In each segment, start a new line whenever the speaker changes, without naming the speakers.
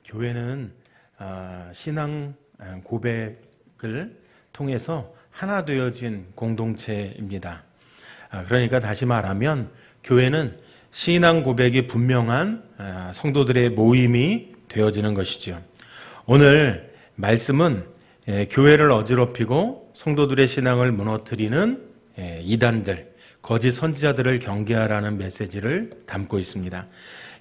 교회는 신앙 고백을 통해서 하나 되어진 공동체입니다. 그러니까 다시 말하면 교회는 신앙 고백이 분명한 성도들의 모임이 되어지는 것이죠. 오늘 말씀은 교회를 어지럽히고 성도들의 신앙을 무너뜨리는 이단들, 거짓 선지자들을 경계하라는 메시지를 담고 있습니다.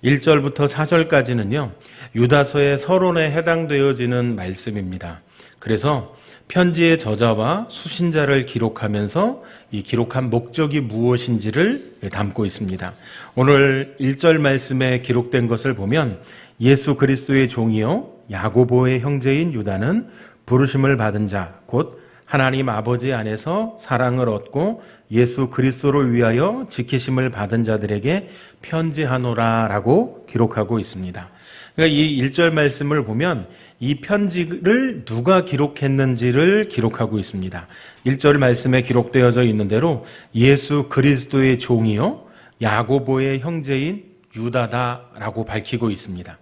1절부터 4절까지는요, 유다서의 서론에 해당되어지는 말씀입니다. 그래서 편지의 저자와 수신자를 기록하면서 이 기록한 목적이 무엇인지를 담고 있습니다. 오늘 1절 말씀에 기록된 것을 보면 예수 그리스도의 종이요 야고보의 형제인 유다는 부르심을 받은 자, 곧 하나님 아버지 안에서 사랑을 얻고 예수 그리스도를 위하여 지키심을 받은 자들에게 편지하노라 라고 기록하고 있습니다. 그러니까 이 1절 말씀을 보면 이 편지를 누가 기록했는지를 기록하고 있습니다. 1절 말씀에 기록되어져 있는 대로 예수 그리스도의 종이요 야고보의 형제인 유다다라고 밝히고 있습니다.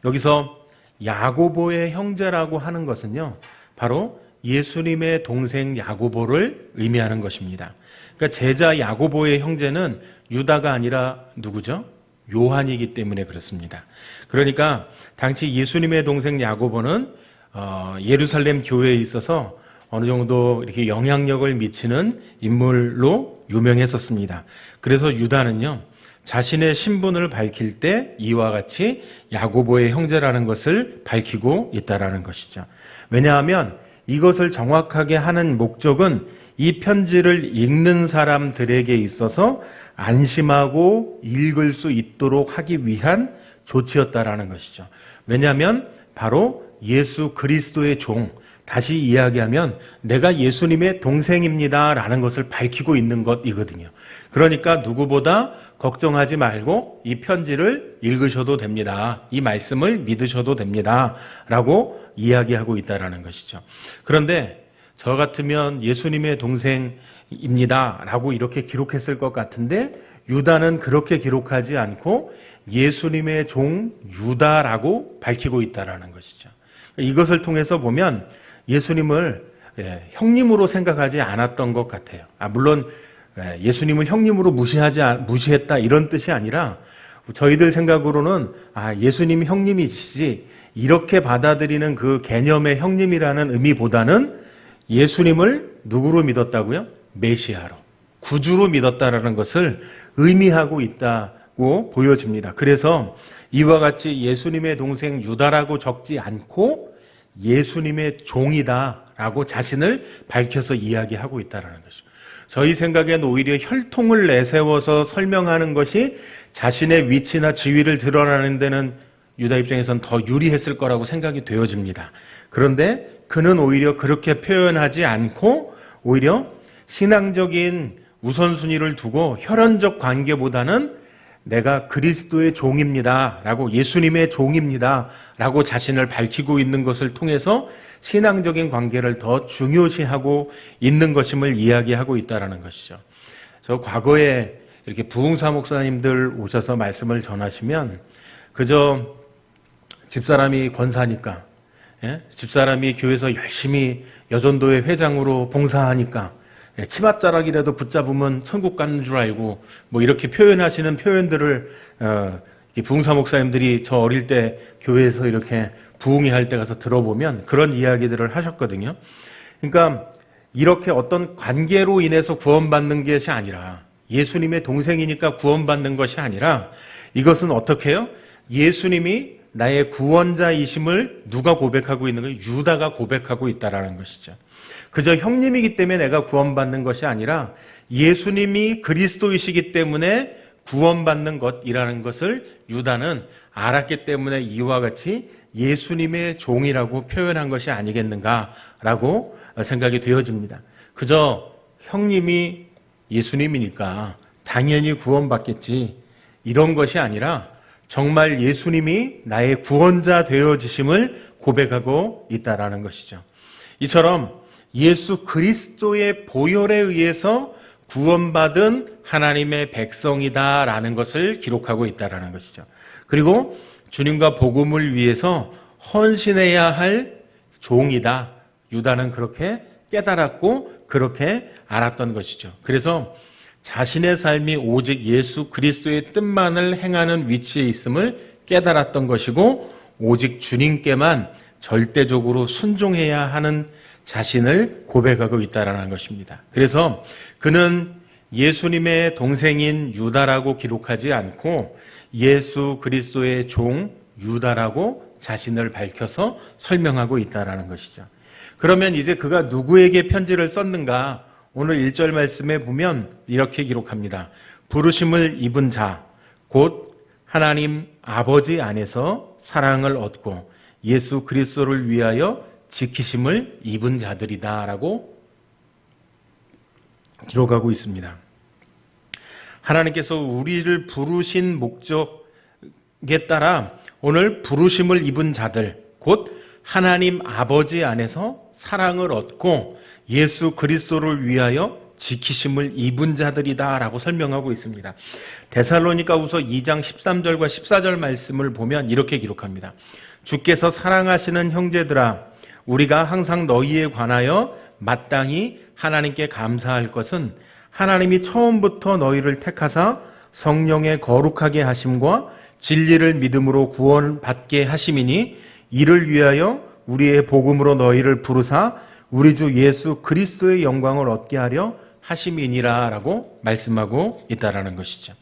여기서 야고보의 형제라고 하는 것은요, 바로 예수님의 동생 야고보를 의미하는 것입니다. 그러니까 제자 야고보의 형제는 유다가 아니라 누구죠? 요한이기 때문에 그렇습니다. 그러니까 당시 예수님의 동생 야고보는 예루살렘 교회에 있어서 어느 정도 이렇게 영향력을 미치는 인물로 유명했었습니다. 그래서 유다는요, 자신의 신분을 밝힐 때 이와 같이 야고보의 형제라는 것을 밝히고 있다라는 것이죠. 왜냐하면 이것을 정확하게 하는 목적은 이 편지를 읽는 사람들에게 있어서 안심하고 읽을 수 있도록 하기 위한 조치였다라는 것이죠. 왜냐하면 바로 예수 그리스도의 종, 다시 이야기하면 내가 예수님의 동생입니다 라는 것을 밝히고 있는 것이거든요. 그러니까 누구보다 걱정하지 말고 이 편지를 읽으셔도 됩니다. 이 말씀을 믿으셔도 됩니다 라고 이야기하고 있다는 것이죠. 그런데 저 같으면 예수님의 동생입니다 라고 이렇게 기록했을 것 같은데 유다는 그렇게 기록하지 않고 예수님의 종 유다라고 밝히고 있다는 것이죠. 이것을 통해서 보면 예수님을 형님으로 생각하지 않았던 것 같아요. 물론 예수님을 형님으로 무시했다 이런 뜻이 아니라 저희들 생각으로는 예수님이 형님이시지 이렇게 받아들이는 그 개념의 형님이라는 의미보다는 예수님을 누구로 믿었다고요? 메시아로, 구주로 믿었다라는 것을 의미하고 있다고 보여집니다. 그래서 이와 같이 예수님의 동생 유다라고 적지 않고 예수님의 종이다라고 자신을 밝혀서 이야기하고 있다는 것이죠. 저희 생각엔 오히려 혈통을 내세워서 설명하는 것이 자신의 위치나 지위를 드러나는 데는 유다 입장에선 더 유리했을 거라고 생각이 되어집니다. 그런데 그는 오히려 그렇게 표현하지 않고 오히려 신앙적인 우선순위를 두고 혈연적 관계보다는 내가 그리스도의 종입니다 라고 예수님의 종입니다 라고 자신을 밝히고 있는 것을 통해서 신앙적인 관계를 더 중요시하고 있는 것임을 이야기하고 있다는 것이죠. 저 과거에 이렇게 부흥사 목사님들 오셔서 말씀을 전하시면 그저 집사람이 권사니까, 집사람이 교회에서 열심히 여전도회 회장으로 봉사하니까 치맛자락이라도 붙잡으면 천국 가는 줄 알고 뭐 이렇게 표현하시는 표현들을 부흥사 목사님들이 저 어릴 때 교회에서 이렇게 부흥회 할 때 가서 들어보면 그런 이야기들을 하셨거든요. 그러니까 이렇게 어떤 관계로 인해서 구원받는 것이 아니라 예수님의 동생이니까 구원받는 것이 아니라 이것은 어떻게 해요? 예수님이 나의 구원자이심을 누가 고백하고 있는 거예요? 유다가 고백하고 있다라는 것이죠. 그저 형님이기 때문에 내가 구원받는 것이 아니라 예수님이 그리스도이시기 때문에 구원받는 것이라는 것을 유다는 알았기 때문에 이와 같이 예수님의 종이라고 표현한 것이 아니겠는가라고 생각이 되어집니다. 그저 형님이 예수님이니까 당연히 구원받겠지 이런 것이 아니라 정말 예수님이 나의 구원자 되어지심을 고백하고 있다라는 것이죠. 이처럼 예수 그리스도의 보혈에 의해서 구원받은 하나님의 백성이다라는 것을 기록하고 있다라는 것이죠. 그리고 주님과 복음을 위해서 헌신해야 할 종이다. 유다는 그렇게 깨달았고 그렇게 알았던 것이죠. 그래서 자신의 삶이 오직 예수 그리스도의 뜻만을 행하는 위치에 있음을 깨달았던 것이고 오직 주님께만 절대적으로 순종해야 하는 자신을 고백하고 있다는 것입니다. 그래서 그는 예수님의 동생인 유다라고 기록하지 않고 예수 그리스도의 종 유다라고 자신을 밝혀서 설명하고 있다는 것이죠. 그러면 이제 그가 누구에게 편지를 썼는가? 오늘 1절 말씀에 보면 이렇게 기록합니다. 부르심을 입은 자, 곧 하나님 아버지 안에서 사랑을 얻고 예수 그리스도를 위하여 지키심을 입은 자들이다 라고 기록하고 있습니다. 하나님께서 우리를 부르신 목적에 따라 오늘 부르심을 입은 자들, 곧 하나님 아버지 안에서 사랑을 얻고 예수 그리스도를 위하여 지키심을 입은 자들이다 라고 설명하고 있습니다. 데살로니가후서 2장 13절과 14절 말씀을 보면 이렇게 기록합니다. 주께서 사랑하시는 형제들아, 우리가 항상 너희에 관하여 마땅히 하나님께 감사할 것은 하나님이 처음부터 너희를 택하사 성령의 거룩하게 하심과 진리를 믿음으로 구원받게 하심이니 이를 위하여 우리의 복음으로 너희를 부르사 우리 주 예수 그리스도의 영광을 얻게 하려 하심이니라 라고 말씀하고 있다라는 것이죠.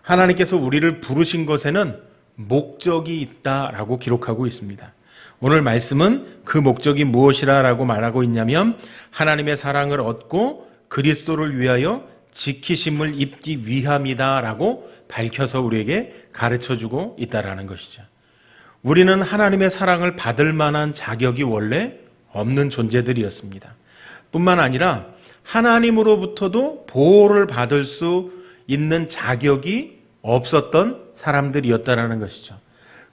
하나님께서 우리를 부르신 것에는 목적이 있다라고 기록하고 있습니다. 오늘 말씀은 그 목적이 무엇이라고 말하고 있냐면 하나님의 사랑을 얻고 그리스도를 위하여 지키심을 입기 위함이다라고 밝혀서 우리에게 가르쳐주고 있다라는 것이죠. 우리는 하나님의 사랑을 받을 만한 자격이 원래 없는 존재들이었습니다. 뿐만 아니라 하나님으로부터도 보호를 받을 수 있는 자격이 없었던 사람들이었다라는 것이죠.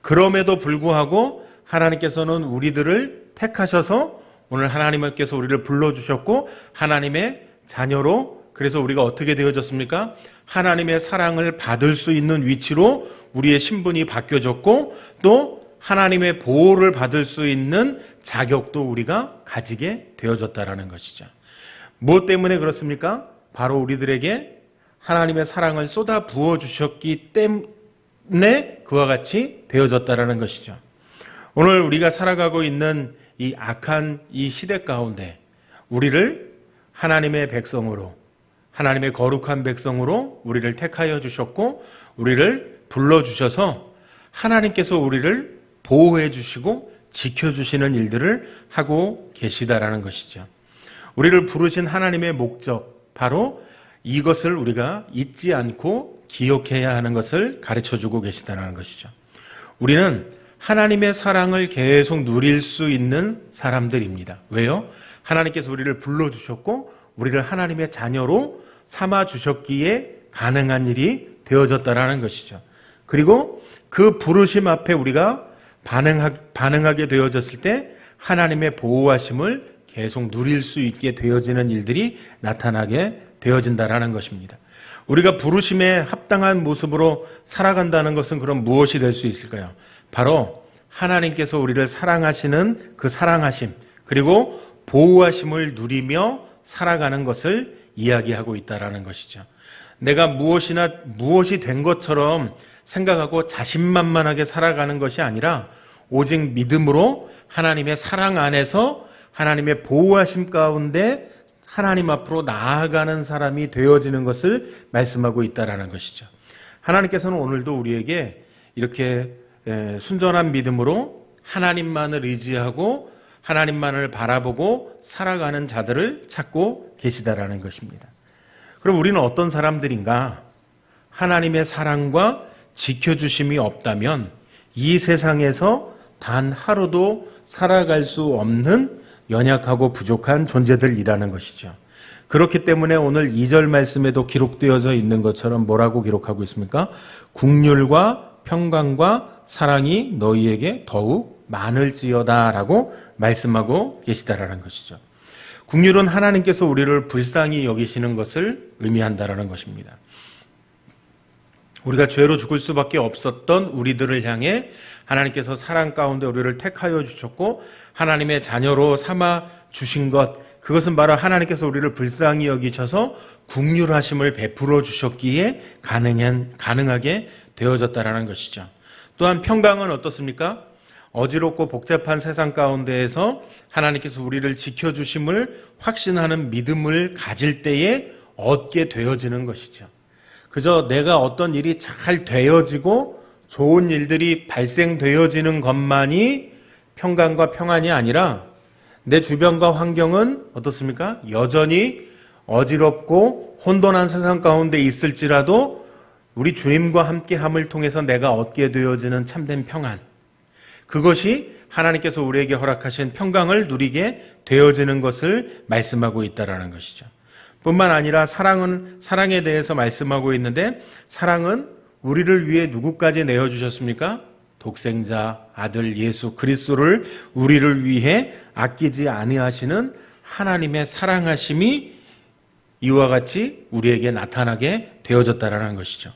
그럼에도 불구하고 하나님께서는 우리들을 택하셔서 오늘 하나님께서 우리를 불러주셨고 하나님의 자녀로, 그래서 우리가 어떻게 되어졌습니까? 하나님의 사랑을 받을 수 있는 위치로 우리의 신분이 바뀌어졌고 또 하나님의 보호를 받을 수 있는 자격도 우리가 가지게 되어졌다라는 것이죠. 무엇 때문에 그렇습니까? 바로 우리들에게 하나님의 사랑을 쏟아 부어주셨기 때문에 그와 같이 되어졌다라는 것이죠. 오늘 우리가 살아가고 있는 이 악한 이 시대 가운데 우리를 하나님의 백성으로, 하나님의 거룩한 백성으로 우리를 택하여 주셨고 우리를 불러주셔서 하나님께서 우리를 보호해 주시고 지켜주시는 일들을 하고 계시다라는 것이죠. 우리를 부르신 하나님의 목적, 바로 이것을 우리가 잊지 않고 기억해야 하는 것을 가르쳐주고 계시다는 것이죠. 우리는 하나님의 사랑을 계속 누릴 수 있는 사람들입니다. 왜요? 하나님께서 우리를 불러주셨고 우리를 하나님의 자녀로 삼아주셨기에 가능한 일이 되어졌다라는 것이죠. 그리고 그 부르심 앞에 우리가 반응하게 되어졌을 때 하나님의 보호하심을 계속 누릴 수 있게 되어지는 일들이 나타나게 되어진다라는 것입니다. 우리가 부르심에 합당한 모습으로 살아간다는 것은 그럼 무엇이 될 수 있을까요? 바로 하나님께서 우리를 사랑하시는 그 사랑하심, 그리고 보호하심을 누리며 살아가는 것을 이야기하고 있다라는 것이죠. 내가 무엇이 된 것처럼 생각하고 자신만만하게 살아가는 것이 아니라 오직 믿음으로 하나님의 사랑 안에서 하나님의 보호하심 가운데 하나님 앞으로 나아가는 사람이 되어지는 것을 말씀하고 있다라는 것이죠. 하나님께서는 오늘도 우리에게 이렇게 순전한 믿음으로 하나님만을 의지하고 하나님만을 바라보고 살아가는 자들을 찾고 계시다라는 것입니다. 그럼 우리는 어떤 사람들인가? 하나님의 사랑과 지켜주심이 없다면 이 세상에서 단 하루도 살아갈 수 없는 연약하고 부족한 존재들이라는 것이죠. 그렇기 때문에 오늘 2절 말씀에도 기록되어져 있는 것처럼 뭐라고 기록하고 있습니까? 긍휼과 평강과 사랑이 너희에게 더욱 많을지어다 라고 말씀하고 계시다라는 것이죠. 긍휼은 하나님께서 우리를 불쌍히 여기시는 것을 의미한다라는 것입니다. 우리가 죄로 죽을 수밖에 없었던 우리들을 향해 하나님께서 사랑 가운데 우리를 택하여 주셨고 하나님의 자녀로 삼아 주신 것, 그것은 바로 하나님께서 우리를 불쌍히 여기셔서 긍휼하심을 베풀어 주셨기에 가능하게 되어졌다라는 것이죠. 또한 평강은 어떻습니까? 어지럽고 복잡한 세상 가운데에서 하나님께서 우리를 지켜주심을 확신하는 믿음을 가질 때에 얻게 되어지는 것이죠. 그저 내가 어떤 일이 잘 되어지고 좋은 일들이 발생되어지는 것만이 평강과 평안이 아니라 내 주변과 환경은 어떻습니까? 여전히 어지럽고 혼돈한 세상 가운데 있을지라도 우리 주님과 함께함을 통해서 내가 얻게 되어지는 참된 평안, 그것이 하나님께서 우리에게 허락하신 평강을 누리게 되어지는 것을 말씀하고 있다는 것이죠. 뿐만 아니라 사랑에 대해서 말씀하고 있는데, 사랑은 우리를 위해 누구까지 내어주셨습니까? 독생자 아들 예수 그리스도를 우리를 위해 아끼지 아니하시는 하나님의 사랑하심이 이와 같이 우리에게 나타나게 되어졌다라는 것이죠.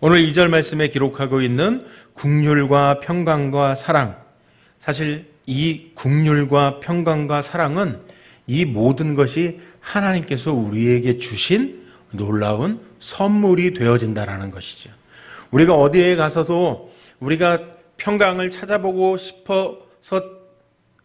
오늘 2절 말씀에 기록하고 있는 긍휼과 평강과 사랑, 사실 이 긍휼과 평강과 사랑은 이 모든 것이 하나님께서 우리에게 주신 놀라운 선물이 되어진다라는 것이죠. 우리가 어디에 가서도 우리가 평강을 찾아보고 싶어서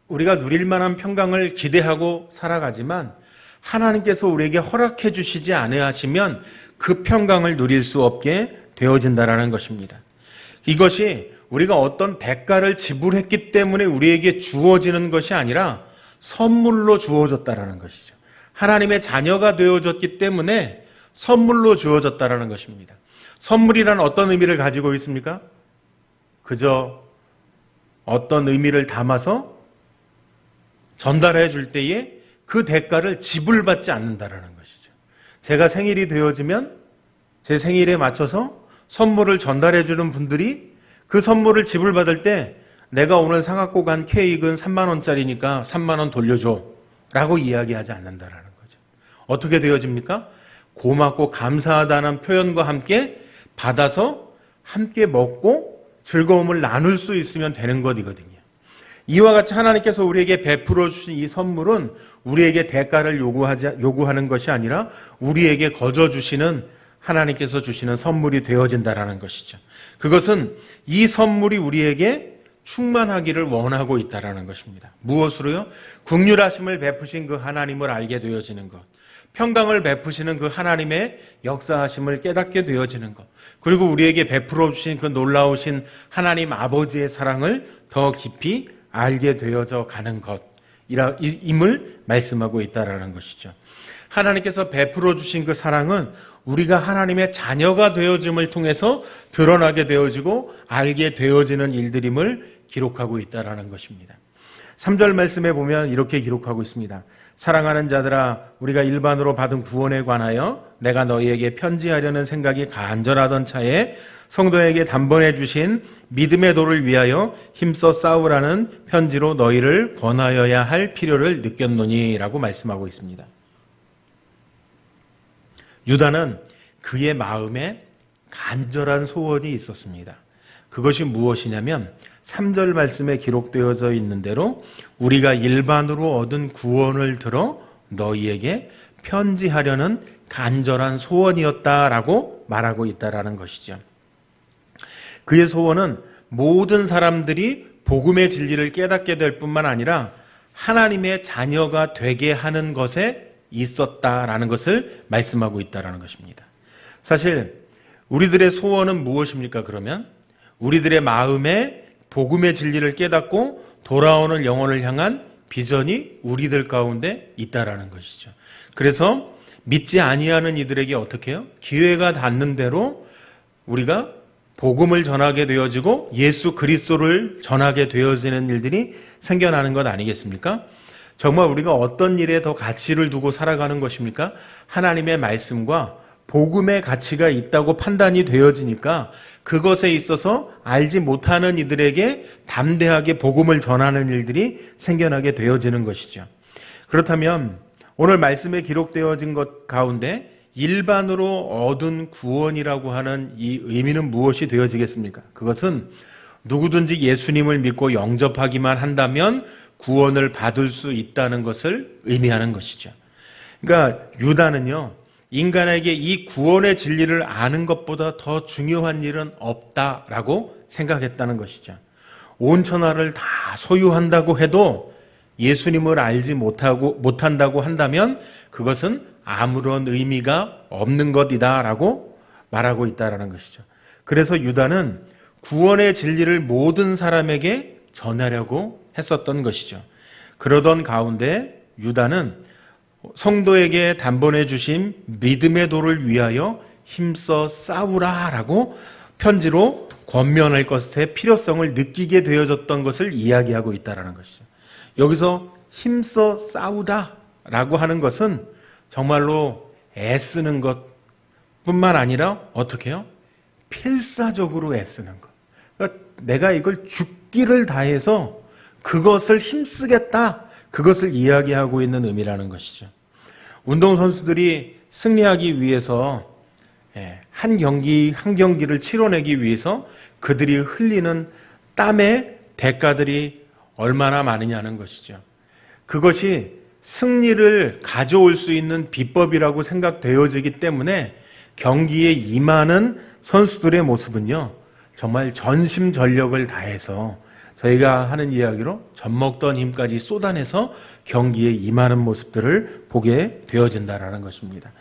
우리가 누릴 만한 평강을 기대하고 살아가지만 하나님께서 우리에게 허락해 주시지 아니하시면 그 평강을 누릴 수 없게 되어진다라는 것입니다. 이것이 우리가 어떤 대가를 지불했기 때문에 우리에게 주어지는 것이 아니라 선물로 주어졌다라는 것이죠. 하나님의 자녀가 되어졌기 때문에 선물로 주어졌다라는 것입니다. 선물이란 어떤 의미를 가지고 있습니까? 그저 어떤 의미를 담아서 전달해 줄 때에 그 대가를 지불받지 않는다라는 것이죠. 제가 생일이 되어지면 제 생일에 맞춰서 선물을 전달해 주는 분들이 그 선물을 지불받을 때 내가 오늘 사갖고 간 케이크는 3만 원짜리니까 3만 원 돌려줘 라고 이야기하지 않는다라는 거죠. 어떻게 되어집니까? 고맙고 감사하다는 표현과 함께 받아서 함께 먹고 즐거움을 나눌 수 있으면 되는 것이거든요. 이와 같이 하나님께서 우리에게 베풀어 주신 이 선물은 우리에게 대가를 요구하는 것이 아니라 우리에게 거저 주시는 하나님께서 주시는 선물이 되어진다라는 것이죠. 그것은 이 선물이 우리에게 충만하기를 원하고 있다라는 것입니다. 무엇으로요? 긍휼하심을 베푸신 그 하나님을 알게 되어지는 것, 평강을 베푸시는 그 하나님의 역사하심을 깨닫게 되어지는 것, 그리고 우리에게 베풀어 주신 그 놀라우신 하나님 아버지의 사랑을 더 깊이 알게 되어져 가는 것임을 말씀하고 있다라는 것이죠. 하나님께서 베풀어 주신 그 사랑은 우리가 하나님의 자녀가 되어짐을 통해서 드러나게 되어지고 알게 되어지는 일들임을 기록하고 있다라는 것입니다. 3절 말씀에 보면 이렇게 기록하고 있습니다. 사랑하는 자들아, 우리가 일반으로 받은 구원에 관하여 내가 너희에게 편지하려는 생각이 간절하던 차에 성도에게 단번해 주신 믿음의 도를 위하여 힘써 싸우라는 편지로 너희를 권하여야 할 필요를 느꼈노니 라고 말씀하고 있습니다. 유다는 그의 마음에 간절한 소원이 있었습니다. 그것이 무엇이냐면 3절 말씀에 기록되어져 있는 대로 우리가 일반으로 얻은 구원을 들어 너희에게 편지하려는 간절한 소원이었다라고 말하고 있다라는 것이죠. 그의 소원은 모든 사람들이 복음의 진리를 깨닫게 될 뿐만 아니라 하나님의 자녀가 되게 하는 것에 있었다라는 것을 말씀하고 있다라는 것입니다. 사실 우리들의 소원은 무엇입니까? 그러면 우리들의 마음에 복음의 진리를 깨닫고 돌아오는 영혼을 향한 비전이 우리들 가운데 있다라는 것이죠. 그래서 믿지 아니하는 이들에게 어떻게 해요? 기회가 닿는 대로 우리가 복음을 전하게 되어지고 예수 그리스도를 전하게 되어지는 일들이 생겨나는 것 아니겠습니까? 정말 우리가 어떤 일에 더 가치를 두고 살아가는 것입니까? 하나님의 말씀과 복음의 가치가 있다고 판단이 되어지니까 그것에 있어서 알지 못하는 이들에게 담대하게 복음을 전하는 일들이 생겨나게 되어지는 것이죠. 그렇다면 오늘 말씀에 기록되어진 것 가운데 일반으로 얻은 구원이라고 하는 이 의미는 무엇이 되어지겠습니까? 그것은 누구든지 예수님을 믿고 영접하기만 한다면 구원을 받을 수 있다는 것을 의미하는 것이죠. 그러니까 유다는요, 인간에게 이 구원의 진리를 아는 것보다 더 중요한 일은 없다라고 생각했다는 것이죠. 온 천하를 다 소유한다고 해도 예수님을 알지 못한다고 한다면 그것은 아무런 의미가 없는 것이다라고 말하고 있다라는 것이죠. 그래서 유다는 구원의 진리를 모든 사람에게 전하려고 했었던 것이죠. 그러던 가운데 유다는 성도에게 단번에 주신 믿음의 도를 위하여 힘써 싸우라라고 편지로 권면할 것의 필요성을 느끼게 되어졌던 것을 이야기하고 있다는 것이죠. 여기서 힘써 싸우다라고 하는 것은 정말로 애쓰는 것뿐만 아니라 어떻게 해요? 필사적으로 애쓰는 것. 그러니까 내가 이걸 죽기를 다해서 그것을 힘쓰겠다. 그것을 이야기하고 있는 의미라는 것이죠. 운동선수들이 승리하기 위해서 한 경기를 치러내기 위해서 그들이 흘리는 땀의 대가들이 얼마나 많으냐는 것이죠. 그것이 승리를 가져올 수 있는 비법이라고 생각되어지기 때문에 경기에 임하는 선수들의 모습은요, 정말 전심전력을 다해서 저희가 하는 이야기로 젖먹던 힘까지 쏟아내서 경기에 임하는 모습들을 보게 되어진다라는 것입니다.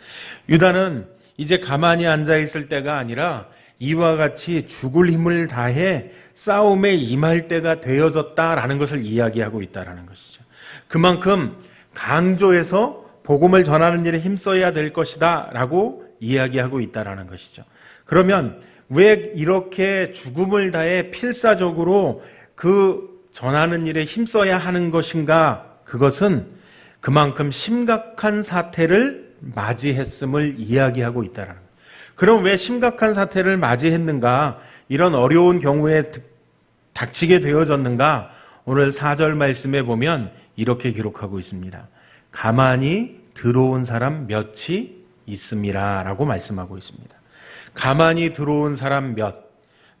유다는 이제 가만히 앉아 있을 때가 아니라 이와 같이 죽을 힘을 다해 싸움에 임할 때가 되어졌다라는 것을 이야기하고 있다라는 것이죠. 그만큼 강조해서 복음을 전하는 일에 힘써야 될 것이다 라고 이야기하고 있다라는 것이죠. 그러면 왜 이렇게 죽음을 다해 필사적으로 그 전하는 일에 힘써야 하는 것인가? 그것은 그만큼 심각한 사태를 맞이했음을 이야기하고 있다라는 거예요. 그럼 왜 심각한 사태를 맞이했는가? 이런 어려운 경우에 닥치게 되어졌는가? 오늘 4절 말씀에 보면 이렇게 기록하고 있습니다. 가만히 들어온 사람 몇이 있음이라 라고 말씀하고 있습니다. 가만히 들어온 사람 몇,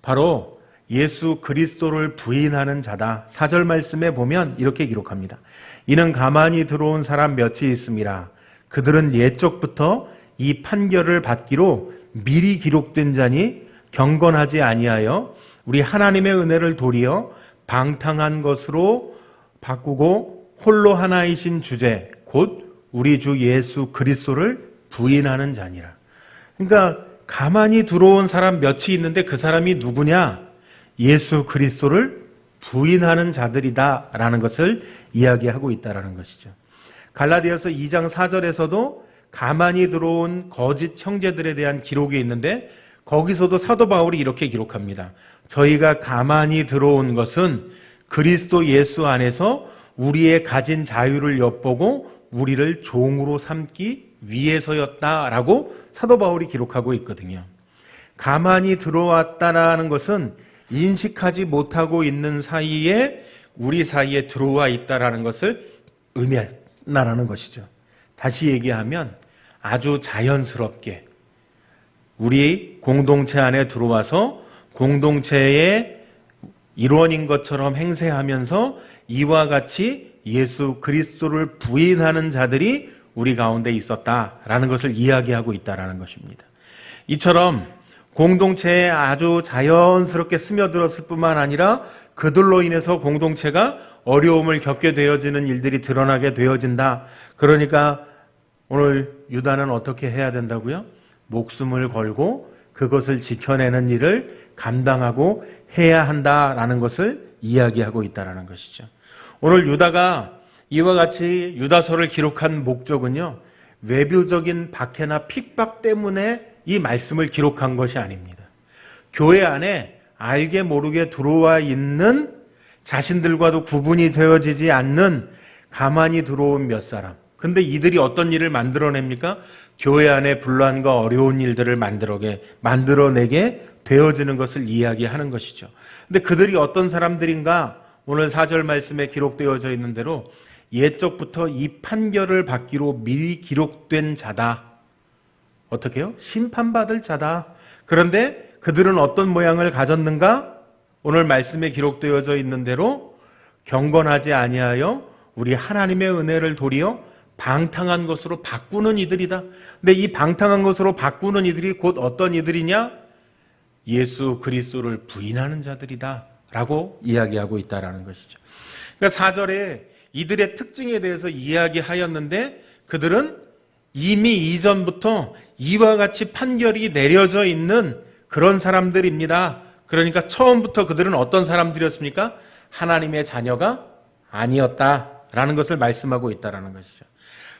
바로 예수 그리스도를 부인하는 자다. 4절 말씀에 보면 이렇게 기록합니다. 이는 가만히 들어온 사람 몇이 있음이라. 그들은 옛적부터 이 판결을 받기로 미리 기록된 자니 경건하지 아니하여 우리 하나님의 은혜를 도리어 방탕한 것으로 바꾸고 홀로 하나이신 주제 곧 우리 주 예수 그리스도를 부인하는 자니라. 그러니까 가만히 들어온 사람 몇이 있는데 그 사람이 누구냐? 예수 그리스도를 부인하는 자들이다라는 것을 이야기하고 있다라는 것이죠. 갈라디아서 2장 4절에서도 가만히 들어온 거짓 형제들에 대한 기록이 있는데 거기서도 사도 바울이 이렇게 기록합니다. 저희가 가만히 들어온 것은 그리스도 예수 안에서 우리의 가진 자유를 엿보고 우리를 종으로 삼기 위해서였다라고 사도 바울이 기록하고 있거든요. 가만히 들어왔다라는 것은 인식하지 못하고 있는 사이에 우리 사이에 들어와 있다라는 것을 의미한다라는 것이죠. 다시 얘기하면 아주 자연스럽게 우리 공동체 안에 들어와서 공동체의 일원인 것처럼 행세하면서 이와 같이 예수 그리스도를 부인하는 자들이 우리 가운데 있었다라는 것을 이야기하고 있다라는 것입니다. 이처럼 공동체에 아주 자연스럽게 스며들었을 뿐만 아니라 그들로 인해서 공동체가 어려움을 겪게 되어지는 일들이 드러나게 되어진다. 그러니까 오늘 유다는 어떻게 해야 된다고요? 목숨을 걸고 그것을 지켜내는 일을 감당하고 해야 한다라는 것을 이야기하고 있다라는 것이죠. 오늘 유다가 이와 같이 유다서를 기록한 목적은요, 외부적인 박해나 핍박 때문에 이 말씀을 기록한 것이 아닙니다. 교회 안에 알게 모르게 들어와 있는 자신들과도 구분이 되어지지 않는 가만히 들어온 몇 사람. 근데 이들이 어떤 일을 만들어냅니까? 교회 안에 분란과 어려운 일들을 만들어내게 되어지는 것을 이야기하는 것이죠. 근데 그들이 어떤 사람들인가? 오늘 4절 말씀에 기록되어져 있는 대로 옛적부터 이 판결을 받기로 미리 기록된 자다. 어떻게 해요? 심판받을 자다. 그런데 그들은 어떤 모양을 가졌는가? 오늘 말씀에 기록되어져 있는 대로 경건하지 아니하여 우리 하나님의 은혜를 도리어 방탕한 것으로 바꾸는 이들이다. 근데 이 방탕한 것으로 바꾸는 이들이 곧 어떤 이들이냐? 예수 그리스도를 부인하는 자들이다 라고 이야기하고 있다라는 것이죠. 그러니까 4절에 이들의 특징에 대해서 이야기하였는데 그들은 이미 이전부터 이와 같이 판결이 내려져 있는 그런 사람들입니다. 그러니까 처음부터 그들은 어떤 사람들이었습니까? 하나님의 자녀가 아니었다라는 것을 말씀하고 있다라는 것이죠.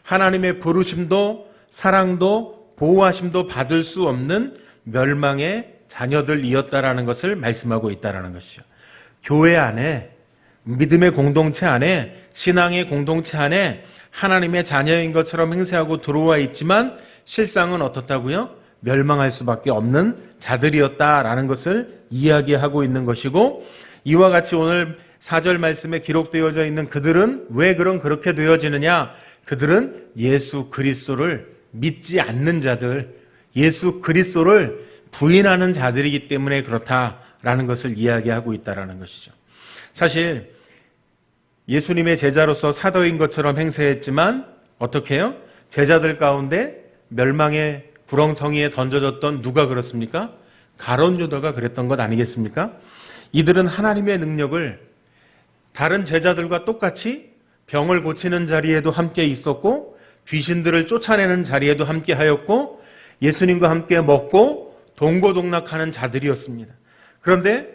하나님의 부르심도 사랑도 보호하심도 받을 수 없는 멸망의 자녀들이었다라는 것을 말씀하고 있다라는 것이죠. 교회 안에, 믿음의 공동체 안에, 신앙의 공동체 안에 하나님의 자녀인 것처럼 행세하고 들어와 있지만 실상은 어떻다고요? 멸망할 수밖에 없는 자들이었다라는 것을 이야기하고 있는 것이고, 이와 같이 오늘 4절 말씀에 기록되어져 있는 그들은 왜 그렇게 되어지느냐? 그들은 예수 그리스도를 믿지 않는 자들, 예수 그리스도를 부인하는 자들이기 때문에 그렇다라는 것을 이야기하고 있다라는 것이죠. 사실 예수님의 제자로서 사도인 것처럼 행세했지만 어떻게 해요? 제자들 가운데 멸망의 구렁텅이에 던져졌던 누가 그렇습니까? 가룟 유다가 그랬던 것 아니겠습니까? 이들은 하나님의 능력을 다른 제자들과 똑같이 병을 고치는 자리에도 함께 있었고 귀신들을 쫓아내는 자리에도 함께 하였고 예수님과 함께 먹고 동고동락하는 자들이었습니다. 그런데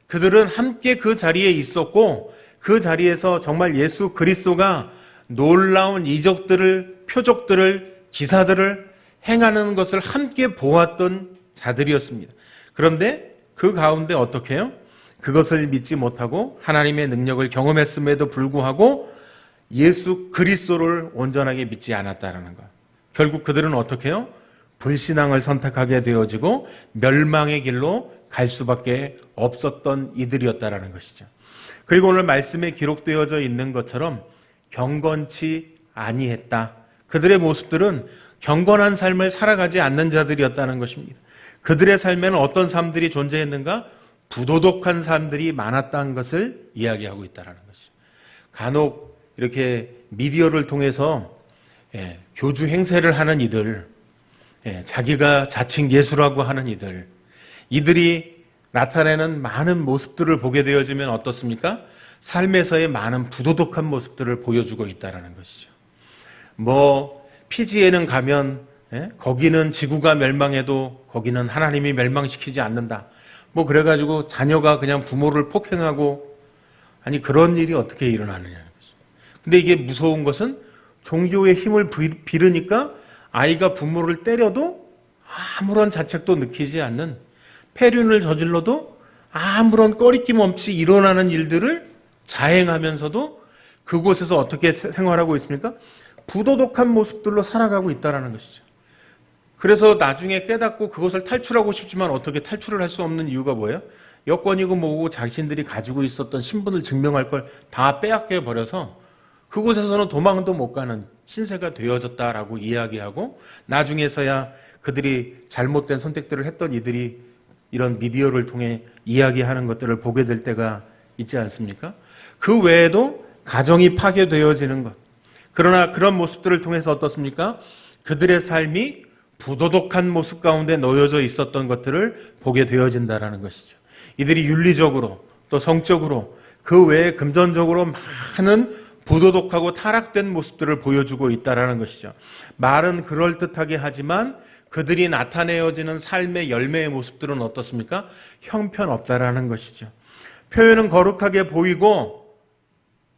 그들은 함께 그 자리에 있었고 그 자리에서 정말 예수 그리스도가 놀라운 이적들을, 표적들을, 기사들을 행하는 것을 함께 보았던 자들이었습니다. 그런데 그 가운데 어떻게 해요? 그것을 믿지 못하고 하나님의 능력을 경험했음에도 불구하고 예수 그리스도를 온전하게 믿지 않았다는 것. 결국 그들은 어떻게 해요? 불신앙을 선택하게 되어지고 멸망의 길로 갈 수밖에 없었던 이들이었다라는 것이죠. 그리고 오늘 말씀에 기록되어져 있는 것처럼 경건치 아니했다. 그들의 모습들은 경건한 삶을 살아가지 않는 자들이었다는 것입니다. 그들의 삶에는 어떤 사람들이 존재했는가? 부도덕한 사람들이 많았다는 것을 이야기하고 있다는 것이죠. 간혹 이렇게 미디어를 통해서 교주 행세를 하는 이들, 자기가 자칭 예수라고 하는 이들이 나타내는 많은 모습들을 보게 되어지면 어떻습니까? 삶에서의 많은 부도덕한 모습들을 보여주고 있다는 것이죠. 피지에는 가면 거기는 지구가 멸망해도 거기는 하나님이 멸망시키지 않는다. 그래가지고 자녀가 그냥 부모를 폭행하고 그런 일이 어떻게 일어나느냐는 거죠. 근데 이게 무서운 것은 종교의 힘을 빌으니까 아이가 부모를 때려도 아무런 자책도 느끼지 않는, 폐륜을 저질러도 아무런 꺼리낌 없이 일어나는 일들을 자행하면서도 그곳에서 어떻게 생활하고 있습니까? 부도덕한 모습들로 살아가고 있다는 것이죠. 그래서 나중에 깨닫고 그것을 탈출하고 싶지만 어떻게 탈출을 할 수 없는 이유가 뭐예요? 여권이고 뭐고 자신들이 가지고 있었던 신분을 증명할 걸 다 빼앗겨 버려서 그곳에서는 도망도 못 가는 신세가 되어졌다라고 이야기하고, 나중에서야 그들이 잘못된 선택들을 했던 이들이 이런 미디어를 통해 이야기하는 것들을 보게 될 때가 있지 않습니까? 그 외에도 가정이 파괴되어지는 것. 그러나 그런 모습들을 통해서 어떻습니까? 그들의 삶이 부도덕한 모습 가운데 놓여져 있었던 것들을 보게 되어진다는 것이죠. 이들이 윤리적으로 또 성적으로 그 외에 금전적으로 많은 부도덕하고 타락된 모습들을 보여주고 있다는 것이죠. 말은 그럴듯하게 하지만 그들이 나타내어지는 삶의 열매의 모습들은 어떻습니까? 형편없다라는 것이죠. 표현은 거룩하게 보이고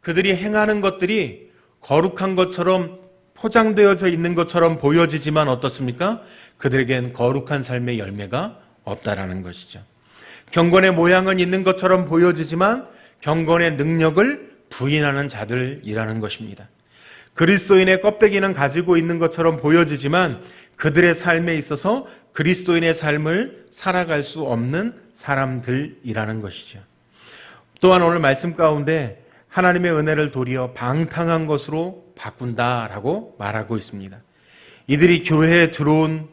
그들이 행하는 것들이 거룩한 것처럼 포장되어져 있는 것처럼 보여지지만 어떻습니까? 그들에겐 거룩한 삶의 열매가 없다라는 것이죠. 경건의 모양은 있는 것처럼 보여지지만 경건의 능력을 부인하는 자들이라는 것입니다. 그리스도인의 껍데기는 가지고 있는 것처럼 보여지지만 그들의 삶에 있어서 그리스도인의 삶을 살아갈 수 없는 사람들이라는 것이죠. 또한 오늘 말씀 가운데 하나님의 은혜를 도리어 방탕한 것으로 바꾼다라고 말하고 있습니다. 이들이 교회에 들어온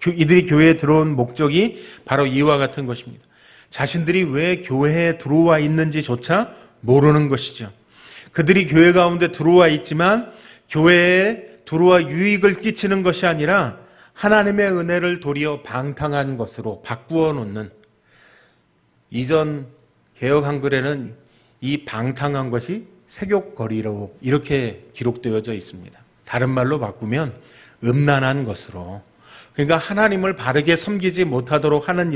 이들이 교회에 들어온 목적이 바로 이와 같은 것입니다. 자신들이 왜 교회에 들어와 있는지조차 모르는 것이죠. 그들이 교회 가운데 들어와 있지만 교회에 들어와 유익을 끼치는 것이 아니라 하나님의 은혜를 도리어 방탕한 것으로 바꾸어 놓는, 이전 개역 한글에는 이 방탕한 것이 색욕거리로 이렇게 기록되어져 있습니다. 다른 말로 바꾸면 음란한 것으로, 그러니까 하나님을 바르게 섬기지 못하도록 하는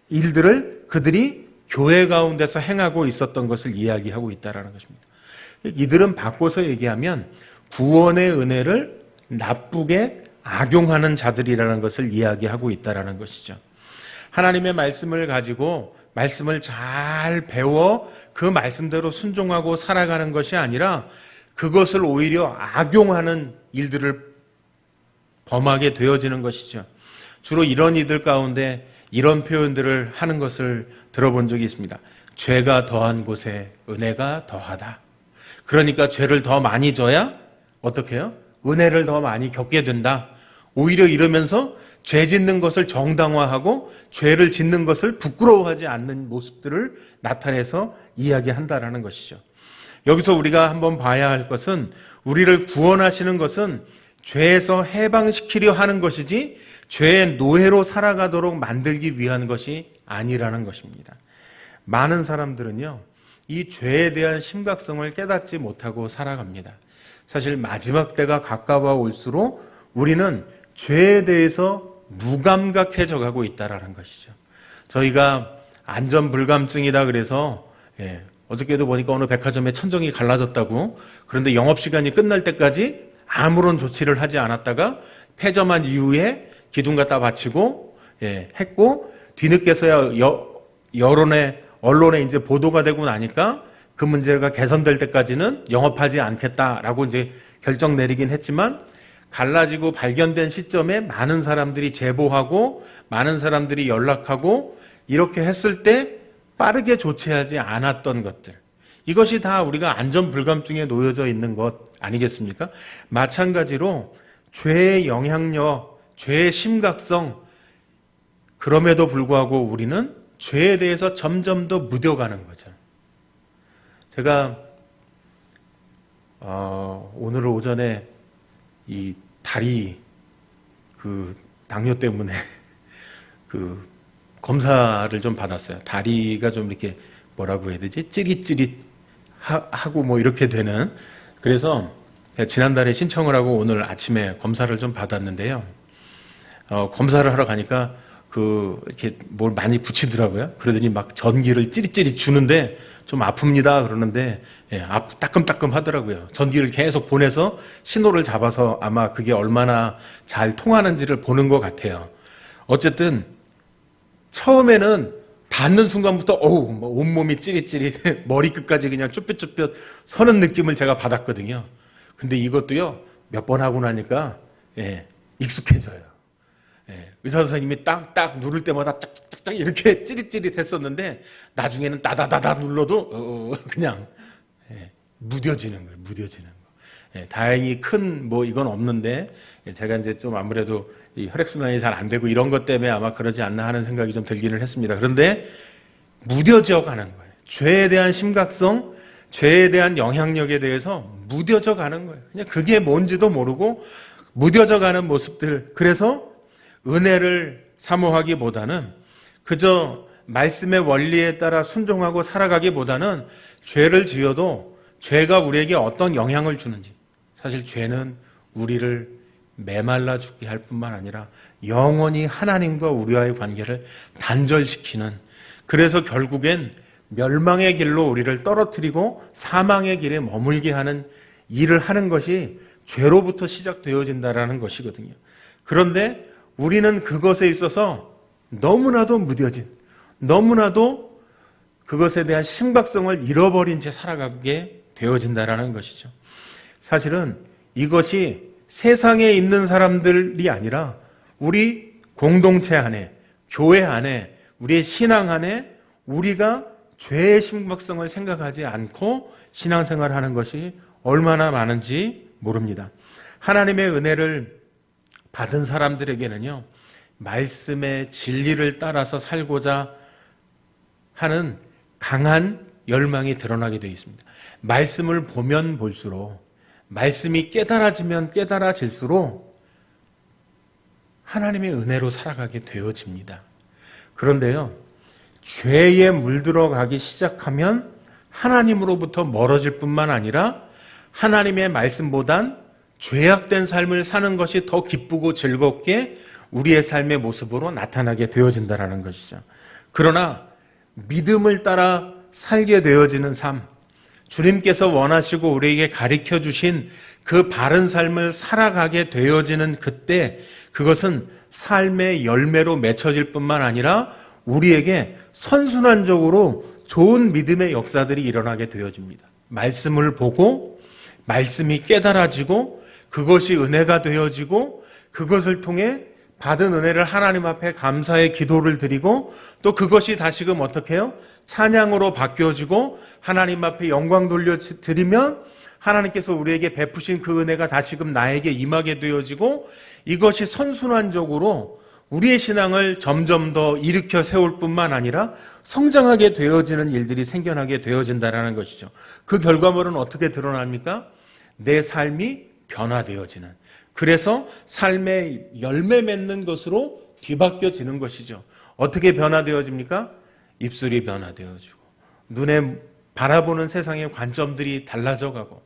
일들을 그들이 교회 가운데서 행하고 있었던 것을 이야기하고 있다는 것입니다. 이들은 바꿔서 얘기하면 구원의 은혜를 나쁘게 악용하는 자들이라는 것을 이야기하고 있다는 것이죠. 하나님의 말씀을 가지고 말씀을 잘 배워 그 말씀대로 순종하고 살아가는 것이 아니라 그것을 오히려 악용하는 일들을 범하게 되어지는 것이죠. 주로 이런 이들 가운데 이런 표현들을 하는 것을 들어본 적이 있습니다. 죄가 더한 곳에 은혜가 더하다. 그러니까 죄를 더 많이 져야 어떻게 해요? 은혜를 더 많이 겪게 된다. 오히려 이러면서 죄 짓는 것을 정당화하고 죄를 짓는 것을 부끄러워하지 않는 모습들을 나타내서 이야기한다라는 것이죠. 여기서 우리가 한번 봐야 할 것은, 우리를 구원하시는 것은 죄에서 해방시키려 하는 것이지 죄의 노예로 살아가도록 만들기 위한 것이 아니라는 것입니다. 많은 사람들은요, 이 죄에 대한 심각성을 깨닫지 못하고 살아갑니다. 사실 마지막 때가 가까워 올수록 우리는 죄에 대해서 무감각해져 가고 있다는 것이죠. 저희가 안전불감증이다 그래서 어저께도 보니까 어느 백화점에 천정이 갈라졌다고, 그런데 영업시간이 끝날 때까지 아무런 조치를 하지 않았다가 폐점한 이후에 기둥 갖다 바치고 했고, 뒤늦게서야 언론에 이제 보도가 되고 나니까 그 문제가 개선될 때까지는 영업하지 않겠다라고 이제 결정 내리긴 했지만, 갈라지고 발견된 시점에 많은 사람들이 제보하고 많은 사람들이 연락하고 이렇게 했을 때 빠르게 조치하지 않았던 것들, 이것이 다 우리가 안전불감증에 놓여져 있는 것 아니겠습니까? 마찬가지로 죄의 영향력, 죄의 심각성, 그럼에도 불구하고 우리는 죄에 대해서 점점 더 무뎌가는 거죠. 제가 오늘 오전에 이 다리 당뇨 때문에 검사를 좀 받았어요. 다리가 좀 이렇게 뭐라고 해야 되지? 찌릿찌릿하고 뭐 이렇게 되는. 그래서 지난달에 신청을 하고 오늘 아침에 검사를 좀 받았는데요. 검사를 하러 가니까 이렇게 뭘 많이 붙이더라고요. 그러더니 막 전기를 찌릿찌릿 주는데 좀 아픕니다 그러는데 따끔따끔 하더라고요. 전기를 계속 보내서 신호를 잡아서 아마 그게 얼마나 잘 통하는지를 보는 것 같아요. 어쨌든 처음에는 닿는 순간부터 온몸이 찌릿찌릿 머리끝까지 그냥 쭈뼛쭈뼛 서는 느낌을 제가 받았거든요. 근데 이것도요, 몇 번 하고 나니까 익숙해져요. 의사 선생님이 딱딱 누를 때마다 짝짝짝 이렇게 찌릿찌릿 했었는데 나중에는 따다다다 눌러도 그냥 무뎌지는 거예요. 무뎌지는 거. 다행히 큰 이건 없는데 제가 이제 좀 아무래도 이 혈액순환이 잘 안 되고 이런 것 때문에 아마 그러지 않나 하는 생각이 좀 들기는 했습니다. 그런데 무뎌져 가는 거예요. 죄에 대한 심각성, 죄에 대한 영향력에 대해서 무뎌져 가는 거예요. 그냥 그게 뭔지도 모르고 무뎌져 가는 모습들. 그래서 은혜를 사모하기보다는, 그저 말씀의 원리에 따라 순종하고 살아가기보다는 죄를 지어도 죄가 우리에게 어떤 영향을 주는지, 사실 죄는 우리를 메말라 죽게 할 뿐만 아니라 영원히 하나님과 우리와의 관계를 단절시키는, 그래서 결국엔 멸망의 길로 우리를 떨어뜨리고 사망의 길에 머물게 하는 일을 하는 것이 죄로부터 시작되어진다라는 것이거든요. 그런데 우리는 그것에 있어서 너무나도 무뎌진, 너무나도 그것에 대한 심각성을 잃어버린 채 살아가게 되어진다라는 것이죠. 사실은 이것이 세상에 있는 사람들이 아니라 우리 공동체 안에, 교회 안에, 우리의 신앙 안에 우리가 죄의 심각성을 생각하지 않고 신앙생활을 하는 것이 얼마나 많은지 모릅니다. 하나님의 은혜를 받은 사람들에게는요, 말씀의 진리를 따라서 살고자 하는 강한 열망이 드러나게 되어 있습니다. 말씀을 보면 볼수록, 말씀이 깨달아지면 깨달아질수록 하나님의 은혜로 살아가게 되어집니다. 그런데요, 죄에 물들어가기 시작하면 하나님으로부터 멀어질 뿐만 아니라 하나님의 말씀보단 죄악된 삶을 사는 것이 더 기쁘고 즐겁게 우리의 삶의 모습으로 나타나게 되어진다는 것이죠. 그러나 믿음을 따라 살게 되어지는 삶, 주님께서 원하시고 우리에게 가르쳐 주신 그 바른 삶을 살아가게 되어지는 그때, 그것은 삶의 열매로 맺혀질 뿐만 아니라 우리에게 선순환적으로 좋은 믿음의 역사들이 일어나게 되어집니다. 말씀을 보고 말씀이 깨달아지고 그것이 은혜가 되어지고 그것을 통해 받은 은혜를 하나님 앞에 감사의 기도를 드리고 또 그것이 다시금 어떻게 해요? 찬양으로 바뀌어지고 하나님 앞에 영광 돌려드리면 하나님께서 우리에게 베푸신 그 은혜가 다시금 나에게 임하게 되어지고 이것이 선순환적으로 우리의 신앙을 점점 더 일으켜 세울 뿐만 아니라 성장하게 되어지는 일들이 생겨나게 되어진다는 것이죠. 그 결과물은 어떻게 드러납니까? 내 삶이 변화되어지는, 그래서 삶의 열매 맺는 것으로 뒤바뀌어지는 것이죠. 어떻게 변화되어집니까? 입술이 변화되어지고 눈에 바라보는 세상의 관점들이 달라져가고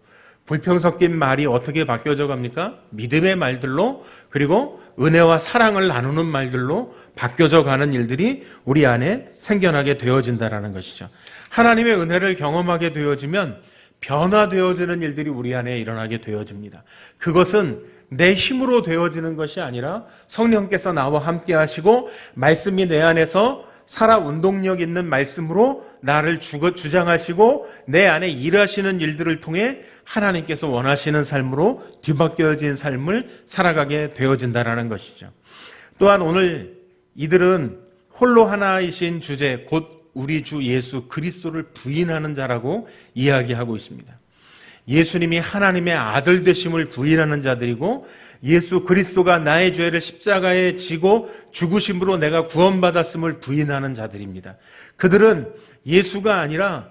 불평 섞인 말이 어떻게 바뀌어져 갑니까? 믿음의 말들로, 그리고 은혜와 사랑을 나누는 말들로 바뀌어져 가는 일들이 우리 안에 생겨나게 되어진다는 것이죠. 하나님의 은혜를 경험하게 되어지면 변화되어지는 일들이 우리 안에 일어나게 되어집니다. 그것은 내 힘으로 되어지는 것이 아니라 성령께서 나와 함께 하시고 말씀이 내 안에서 살아 운동력 있는 말씀으로 나를 주장하시고 내 안에 일하시는 일들을 통해 하나님께서 원하시는 삶으로 뒤바뀌어진 삶을 살아가게 되어진다는 것이죠. 또한 오늘 이들은 홀로 하나이신 주제, 곧 우리 주 예수 그리스도를 부인하는 자라고 이야기하고 있습니다. 예수님이 하나님의 아들 되심을 부인하는 자들이고 예수 그리스도가 나의 죄를 십자가에 지고 죽으심으로 내가 구원받았음을 부인하는 자들입니다. 그들은 예수가 아니라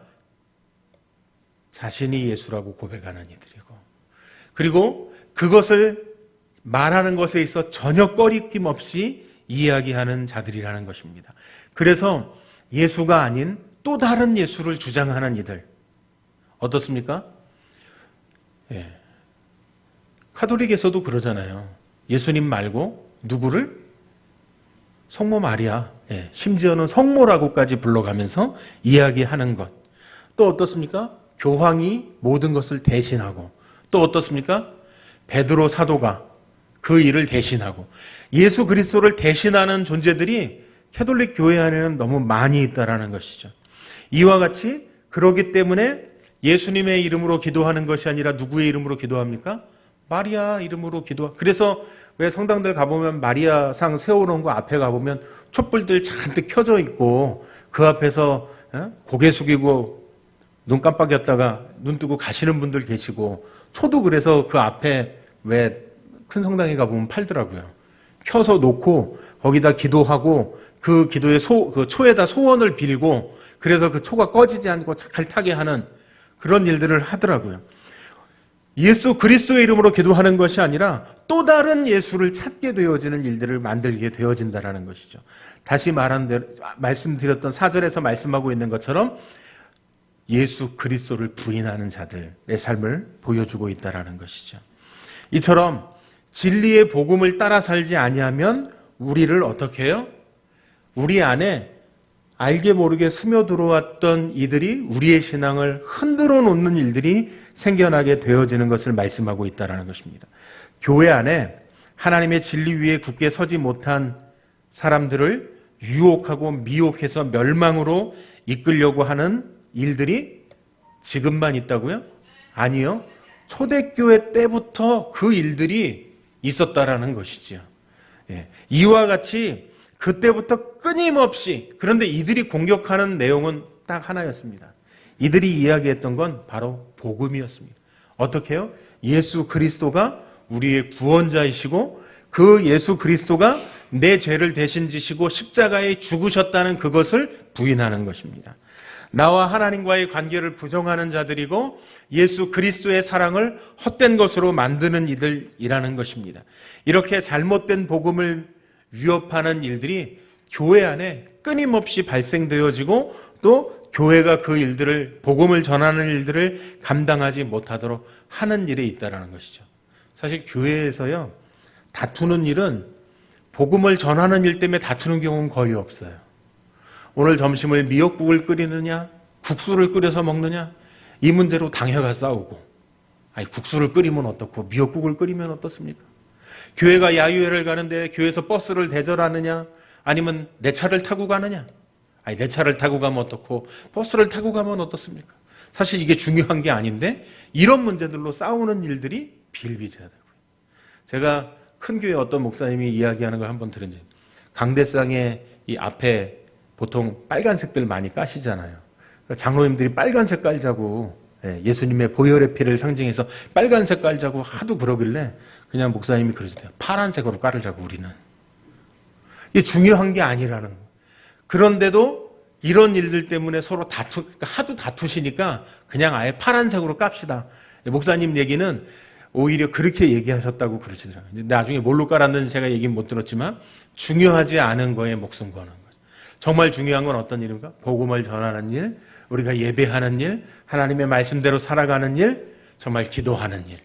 자신이 예수라고 고백하는 이들이고, 그리고 그것을 말하는 것에 있어 전혀 꺼리낌 없이 이야기하는 자들이라는 것입니다. 그래서 예수가 아닌 또 다른 예수를 주장하는 이들, 어떻습니까? 예. 카톨릭에서도 그러잖아요. 예수님 말고 누구를? 성모 마리아, 예. 심지어는 성모라고까지 불러가면서 이야기하는 것. 또 어떻습니까? 교황이 모든 것을 대신하고, 또 어떻습니까? 베드로 사도가 그 일을 대신하고, 예수 그리스도를 대신하는 존재들이 캐톨릭 교회 안에는 너무 많이 있다라는 것이죠. 이와 같이 그러기 때문에 예수님의 이름으로 기도하는 것이 아니라 누구의 이름으로 기도합니까? 마리아 이름으로 그래서 왜 성당들 가보면 마리아 상 세워놓은 거 앞에 가보면 촛불들 잔뜩 켜져 있고 그 앞에서 고개 숙이고 눈 깜빡였다가 눈 뜨고 가시는 분들 계시고, 초도 그래서 그 앞에 왜 큰 성당에 가보면 팔더라고요. 켜서 놓고 거기다 기도하고 그 기도의 그 초에다 소원을 빌고, 그래서 그 초가 꺼지지 않고 잘 타게 하는 그런 일들을 하더라고요. 예수 그리스도의 이름으로 기도하는 것이 아니라 또 다른 예수를 찾게 되어지는 일들을 만들게 되어진다는 것이죠. 다시 말한 대로 말씀드렸던 4절에서 말씀하고 있는 것처럼 예수 그리스도를 부인하는 자들의 삶을 보여주고 있다는 것이죠. 이처럼 진리의 복음을 따라 살지 아니하면 우리를 어떻게 해요? 우리 안에 알게 모르게 스며들어왔던 이들이 우리의 신앙을 흔들어 놓는 일들이 생겨나게 되어지는 것을 말씀하고 있다는 것입니다. 교회 안에 하나님의 진리 위에 굳게 서지 못한 사람들을 유혹하고 미혹해서 멸망으로 이끌려고 하는 일들이 지금만 있다고요? 아니요. 초대교회 때부터 그 일들이 있었다라는 것이죠. 예. 이와 같이 그때부터 끊임없이, 그런데 이들이 공격하는 내용은 딱 하나였습니다. 이들이 이야기했던 건 바로 복음이었습니다. 어떻게 해요? 예수 그리스도가 우리의 구원자이시고 그 예수 그리스도가 내 죄를 대신 지시고 십자가에 죽으셨다는 그것을 부인하는 것입니다. 나와 하나님과의 관계를 부정하는 자들이고 예수 그리스도의 사랑을 헛된 것으로 만드는 이들이라는 것입니다. 이렇게 잘못된 복음을 위협하는 일들이 교회 안에 끊임없이 발생되어지고 또 교회가 그 일들을, 복음을 전하는 일들을 감당하지 못하도록 하는 일에 있다는 것이죠. 사실 교회에서요, 다투는 일은 복음을 전하는 일 때문에 다투는 경우는 거의 없어요. 오늘 점심을 미역국을 끓이느냐, 국수를 끓여서 먹느냐, 이 문제로 당회가 싸우고, 아니 국수를 끓이면 어떻고 미역국을 끓이면 어떻습니까? 교회가 야유회를 가는데 교회에서 버스를 대절하느냐, 아니면 내 차를 타고 가느냐, 아니 내 차를 타고 가면 어떻고 버스를 타고 가면 어떻습니까? 사실 이게 중요한 게 아닌데 이런 문제들로 싸우는 일들이 비일비재하다고요. 제가 큰 교회 어떤 목사님이 이야기하는 걸 한번 들은 적이 있어요. 강대상에 이 앞에 보통 빨간색들 많이 까시잖아요. 장로님들이 빨간색 깔자고, 예수님의 보혈의 피를 상징해서 빨간색 깔자고 하도 그러길래 그냥 목사님이 그러시대요. 파란색으로 깔자고 우리는. 이게 중요한 게 아니라는 거예요. 그런데도 이런 일들 때문에 서로 하도 다투시니까 그냥 아예 파란색으로 깝시다. 목사님 얘기는 오히려 그렇게 얘기하셨다고 그러시더라고요. 나중에 뭘로 깔았는지 제가 얘기는 못 들었지만 중요하지 않은 거에 목숨 거는 거죠. 정말 중요한 건 어떤 일인가? 복음을 전하는 일, 우리가 예배하는 일, 하나님의 말씀대로 살아가는 일, 정말 기도하는 일.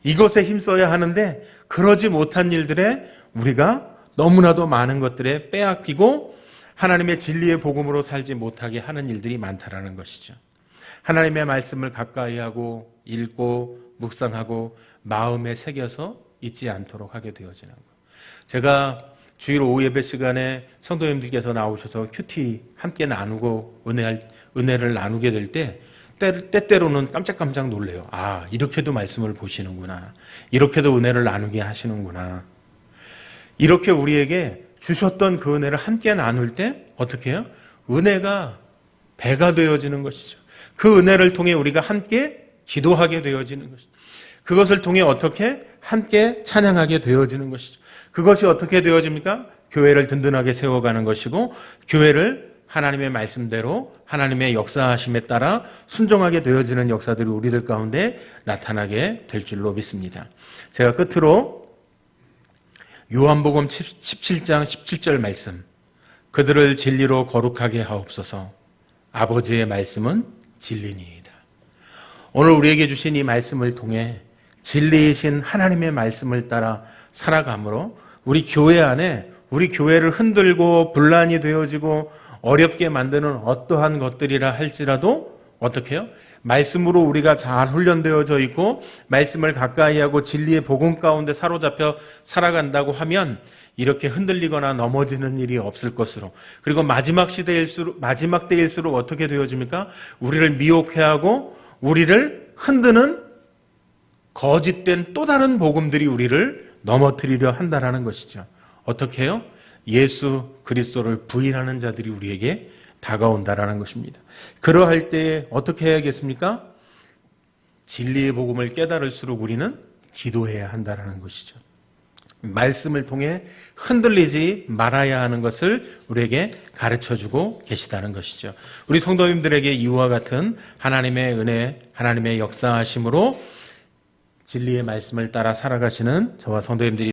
이것에 힘써야 하는데 그러지 못한 일들에 우리가 너무나도 많은 것들에 빼앗기고 하나님의 진리의 복음으로 살지 못하게 하는 일들이 많다라는 것이죠. 하나님의 말씀을 가까이 하고 읽고 묵상하고 마음에 새겨서 잊지 않도록 하게 되어지는 것. 제가 주일 오후 예배 시간에 성도님들께서 나오셔서 큐티 함께 나누고 은혜를 나누게 될 때 때때로는 깜짝깜짝 놀래요. 아, 이렇게도 말씀을 보시는구나. 이렇게도 은혜를 나누게 하시는구나. 이렇게 우리에게 주셨던 그 은혜를 함께 나눌 때 어떻게 해요? 은혜가 배가 되어지는 것이죠. 그 은혜를 통해 우리가 함께 기도하게 되어지는 것이죠. 그것을 통해 어떻게 함께 찬양하게 되어지는 것이죠. 그것이 어떻게 되어집니까? 교회를 든든하게 세워가는 것이고 교회를 하나님의 말씀대로 하나님의 역사하심에 따라 순종하게 되어지는 역사들이 우리들 가운데 나타나게 될 줄로 믿습니다. 제가 끝으로 요한복음 17장 17절 말씀, 그들을 진리로 거룩하게 하옵소서. 아버지의 말씀은 진리니이다. 오늘 우리에게 주신 이 말씀을 통해 진리이신 하나님의 말씀을 따라 살아감으로 우리 교회 안에 우리 교회를 흔들고 분란이 되어지고 어렵게 만드는 어떠한 것들이라 할지라도 어떻게 해요? 말씀으로 우리가 잘 훈련되어져 있고 말씀을 가까이 하고 진리의 복음 가운데 사로잡혀 살아간다고 하면 이렇게 흔들리거나 넘어지는 일이 없을 것으로, 그리고 마지막 때일수록 어떻게 되어집니까? 우리를 미혹해하고 우리를 흔드는 거짓된 또 다른 복음들이 우리를 넘어뜨리려 한다라는 것이죠. 어떻게 해요? 예수 그리스도를 부인하는 자들이 우리에게 다가온다라는 것입니다. 그러할 때 어떻게 해야겠습니까? 진리의 복음을 깨달을수록 우리는 기도해야 한다라는 것이죠. 말씀을 통해 흔들리지 말아야 하는 것을 우리에게 가르쳐주고 계시다는 것이죠. 우리 성도님들에게 이와 같은 하나님의 은혜, 하나님의 역사하심으로 진리의 말씀을 따라 살아가시는 저와 성도님들이